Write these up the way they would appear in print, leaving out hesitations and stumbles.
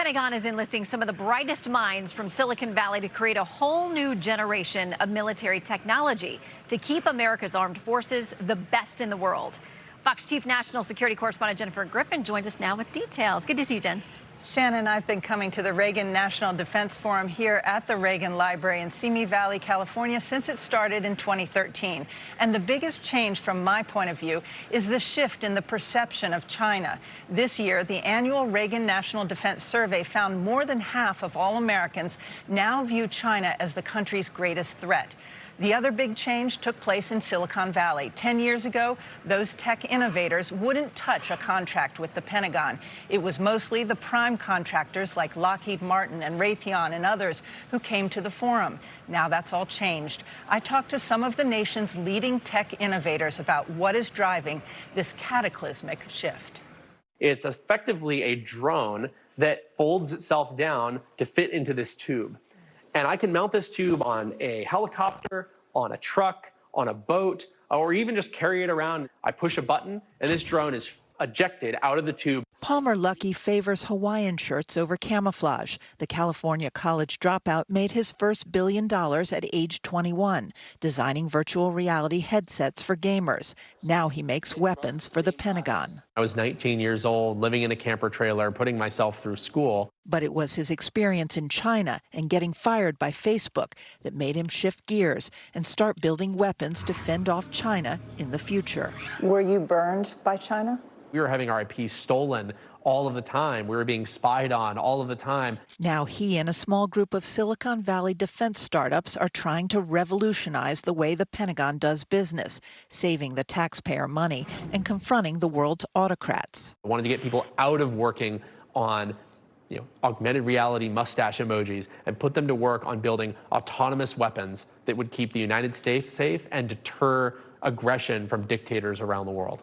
Pentagon is enlisting some of the brightest minds from Silicon Valley to create a whole new generation of military technology to keep America's armed forces the best in the world. Fox Chief National Security Correspondent Jennifer Griffin joins us now with details. Good to see you, Jen. Shannon, I've been coming to the Reagan National Defense Forum here at the Reagan Library in Simi Valley, California, since it started in 2013. And the biggest change from my point of view is the shift in the perception of China. This year, the annual Reagan National Defense Survey found more than half of all Americans now view China as the country's greatest threat. The other big change took place in Silicon Valley. 10 years ago, those tech innovators wouldn't touch a contract with the Pentagon. It was mostly the prime contractors like Lockheed Martin and Raytheon and others who came to the forum. Now that's all changed. I talked to some of the nation's leading tech innovators about what is driving this cataclysmic shift. It's effectively a drone that folds itself down to fit into this tube. And I can mount this tube on a helicopter, on a truck, on a boat, or even just carry it around. I push a button, and this drone is ejected out of the tube. Palmer Luckey favors Hawaiian shirts over camouflage. The California college dropout made his first $1 billion at age 21, designing virtual reality headsets for gamers. Now he makes weapons for the Pentagon. I was 19 years old, living in a camper trailer, putting myself through school. But it was his experience in China and getting fired by Facebook that made him shift gears and start building weapons to fend off China in the future. Were you burned by China? We were having our IP stolen all of the time. We were being spied on all of the time. Now he and a small group of Silicon Valley defense startups are trying to revolutionize the way the Pentagon does business, saving the taxpayer money and confronting the world's autocrats. I wanted to get people out of working on augmented reality mustache emojis and put them to work on building autonomous weapons that would keep the United States safe and deter aggression from dictators around the world.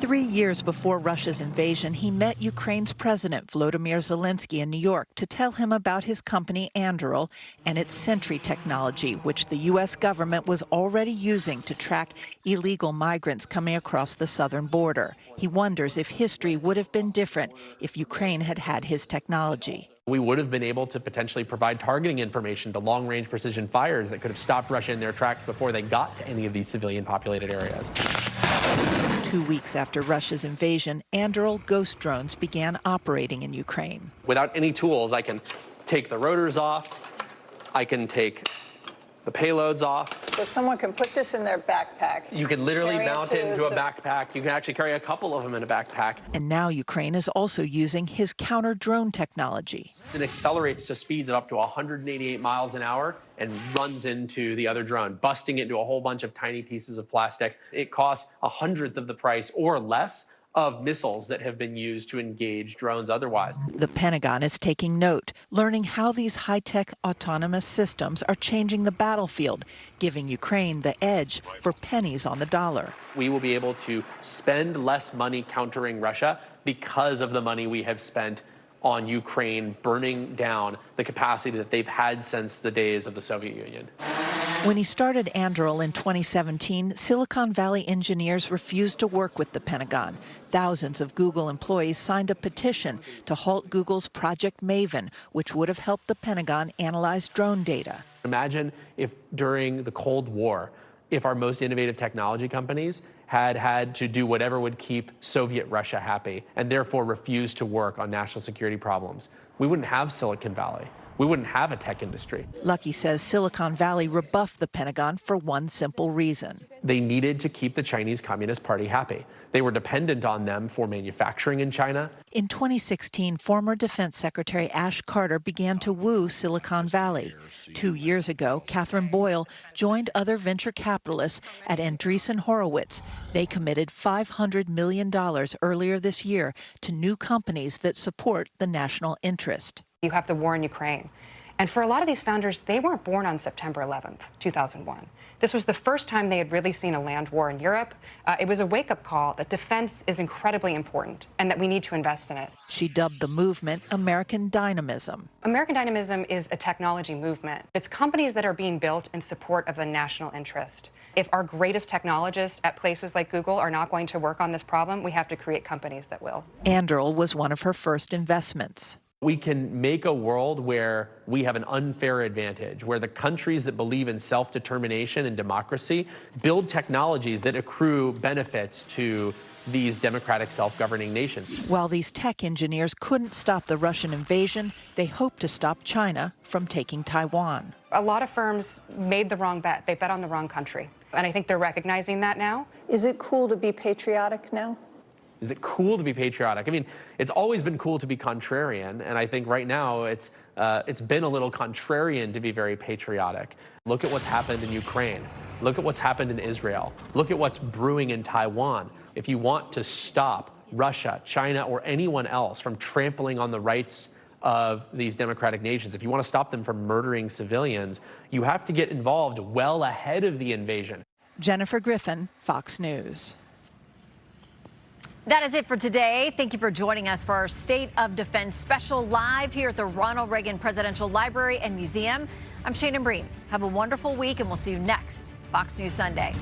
3 years before Russia's invasion, he met Ukraine's President Volodymyr Zelensky in New York to tell him about his company Anduril and its Sentry technology, which the U.S. government was already using to track illegal migrants coming across the southern border. He wonders if history would have been different if Ukraine had had his technology. We would have been able to potentially provide targeting information to long-range precision fires that could have stopped Russia in their tracks before they got to any of these civilian-populated areas. 2 weeks after Russia's invasion, Anduril ghost drones began operating in Ukraine. Without any tools, I can take the rotors off, I can take the payloads off. So someone can put this in their backpack. You can literally mount it into a backpack. You can actually carry a couple of them in a backpack. And now Ukraine is also using his counter-drone technology. It accelerates to speeds of up to 188 miles an hour and runs into the other drone, busting it into a whole bunch of tiny pieces of plastic. It costs 1/100th of the price or less of missiles that have been used to engage drones otherwise. The Pentagon is taking note, learning how these high-tech autonomous systems are changing the battlefield, giving Ukraine the edge for pennies on the dollar. We will be able to spend less money countering Russia because of the money we have spent on Ukraine burning down the capacity that they've had since the days of the Soviet Union. When he started Anduril in 2017, Silicon Valley engineers refused to work with the Pentagon. Thousands of Google employees signed a petition to halt Google's Project Maven, which would have helped the Pentagon analyze drone data. Imagine if during the Cold War, if our most innovative technology companies had to do whatever would keep Soviet Russia happy and therefore refuse to work on national security problems. We wouldn't have Silicon Valley. We wouldn't have a tech industry. Luckey says Silicon Valley rebuffed the Pentagon for one simple reason. They needed to keep the Chinese Communist Party happy. They were dependent on them for manufacturing in China. In 2016, former Defense Secretary Ash Carter began to woo Silicon Valley. 2 years ago, Catherine Boyle joined other venture capitalists at Andreessen Horowitz. They committed $500 million earlier this year to new companies that support the national interest. You have the war in Ukraine. And for a lot of these founders, they weren't born on September 11th, 2001. This was the first time they had really seen a land war in Europe. It was a wake-up call that defense is incredibly important and that we need to invest in it. She dubbed the movement American Dynamism. American Dynamism is a technology movement. It's companies that are being built in support of the national interest. If our greatest technologists at places like Google are not going to work on this problem, we have to create companies that will. Anduril was one of her first investments. We can make a world where we have an unfair advantage, where the countries that believe in self-determination and democracy build technologies that accrue benefits to these democratic self-governing nations. While these tech engineers couldn't stop the Russian invasion, they hope to stop China from taking Taiwan. A lot of firms made the wrong bet. They bet on the wrong country. And I think they're recognizing that now. Is it cool to be patriotic now? Is it cool to be patriotic? I mean, it's always been cool to be contrarian, and I think right now it's been a little contrarian to be very patriotic. Look at what's happened in Ukraine. Look at what's happened in Israel. Look at what's brewing in Taiwan. If you want to stop Russia, China, or anyone else from trampling on the rights of these democratic nations, if you want to stop them from murdering civilians, you have to get involved well ahead of the invasion. Jennifer Griffin, Fox News. That is it for today. Thank you for joining us for our State of Defense special live here at the Ronald Reagan Presidential Library and Museum. I'm Shannon Breen. Have a wonderful week, and we'll see you next Fox News Sunday.